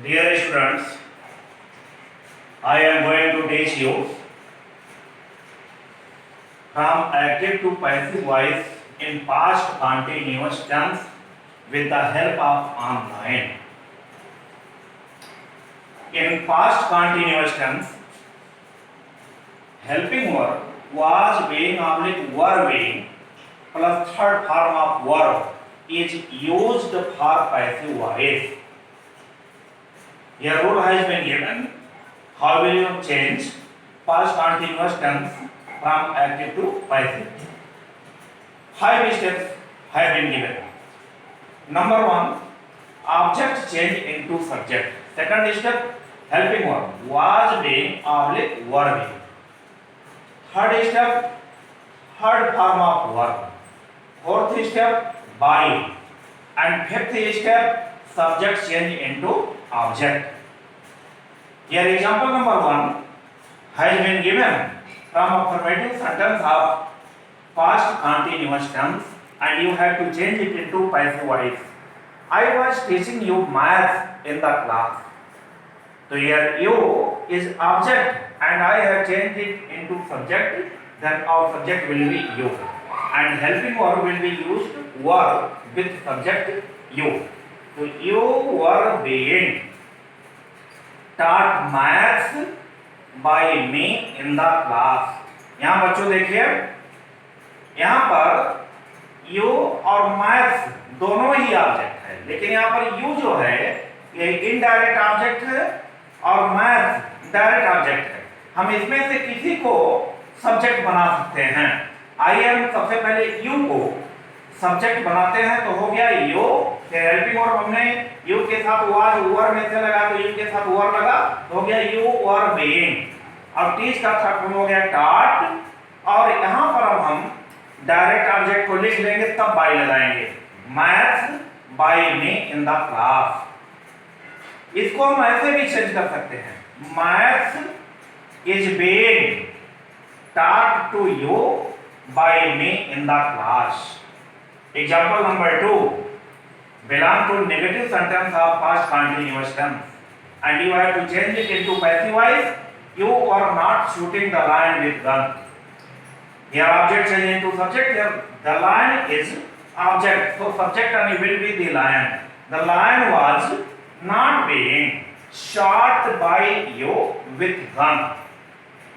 Dear students, I am going to teach you from active to passive voice in past continuous tense with the help of online. In past continuous tense, helping verb was being oblique were being plus third form of verb is used for passive voice. Here rule has been given. How will you change past continuous tense from active to passive? 5 steps have been given. Number 1, object change into subject. Second step, helping verb was being oblique were being. Third step, third form of verb. Fourth step, by. And fifth step, subject change into object. Here example number 1 has been given from affirmative sentence of past continuous tense and you have to change it into passive voice. I was teaching you math in the class. So here you is object and I have changed it into subject, then our subject will be you. And helping verb will be used verb with subject you. So you were being taught maths by me in the class. यहाँ बच्चों देखिए, यहाँ पर you और maths दोनों ही object है, लेकिन यहाँ पर you जो है ये इनडायरेक्ट ऑब्जेक्ट है और maths डायरेक्ट ऑब्जेक्ट है. हम इसमें से किसी को सब्जेक्ट बना सकते हैं. आइए हम सबसे पहले you को सब्जेक्ट बनाते हैं. तो हो गया you, हेल्पिंग वर्ब हमने you के साथ was वर में से लगा तो you के साथ वर लगा तो हो गया you were being. अब टीच का थर्ड फॉर्म हो गया taught और यहाँ पर अब हम डायरेक्ट ऑब्जेक्ट को लिख लेंगे तब by लगाएंगे. Maths by me in the class. इसको हम ऐसे भी चेंज कर सकते हैं. Maths is being taught to you by me in the class. Example number 2 belong to negative sentence of past continuous tense and you have to change it into passive voice. You are not shooting the lion with gun. Here object change into subject. Here the lion is object, so subject only will be the lion. The lion was not being shot by you with gun.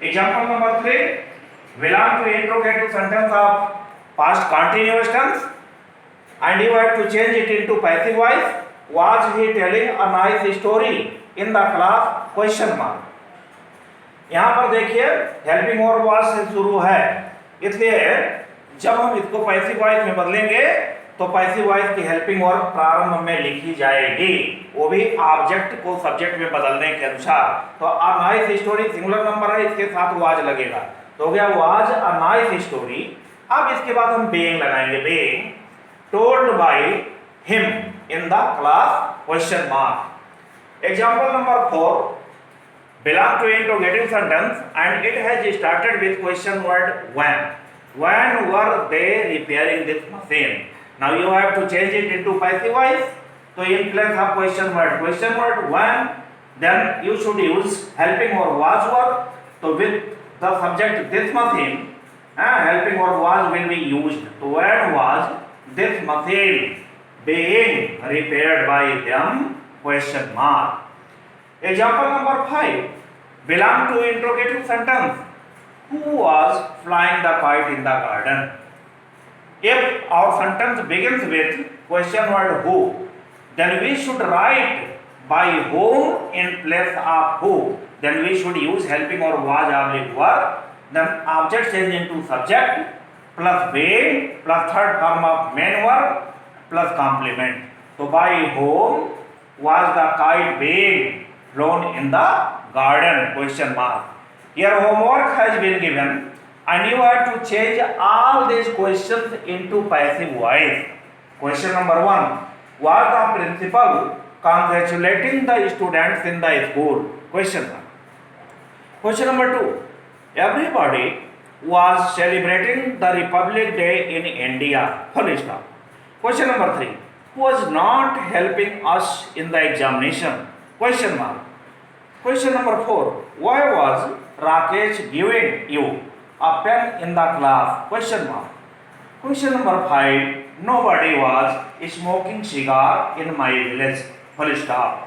Example number 3 belong to interrogative sentence of past continuous tense and you have to change it into passive voice. Was he telling a nice story in the class? Question mark. यहाँ पर देखिए helping verb was से शुरू है, इसलिए जब हम इसको पैसिव वॉइस में बदलेंगे तो पैसिव वॉइस की हेल्पिंग वर्ब प्रारंभ में लिखी जाएगी, वो भी ऑब्जेक्ट को सब्जेक्ट में बदलने के अनुसार. तो a nice story singular number है, इसके साथ वाज लगेगा तो हो गया वाज अ नाइस स्टोरी. अब इसके बाद हम being लगाएंगे. being told by him in the class? Question mark. Example number 4 belong to interrogative sentence and it has started with question word when. When were they repairing this machine? Now you have to change it into passive voice. So in place of question word when, then you should use helping verb was verb. So with the subject this machine, helping verb was will be used. So when was this machine being repaired by them? Question mark. Example number 5 belong to interrogative sentence. Who was flying the kite in the garden? If our sentence begins with question word who, then we should write by whom in place of who. Then we should use helping or was oblique were. Then object change into subject plus being plus third form of main verb plus complement. So by whom was the kite being flown in the garden? Question mark. Here homework has been given and you have to change all these questions into passive voice. Question number 1. Was the principal congratulating the students in the school? Question mark. Question number 2. Everybody was celebrating the Republic Day in India. Full stop. Question number 3. Who was not helping us in the examination? Question mark. Question number 4. Why was Rakesh giving you a pen in the class? Question mark. Question number 5. Nobody was smoking cigar in my village. Full stop.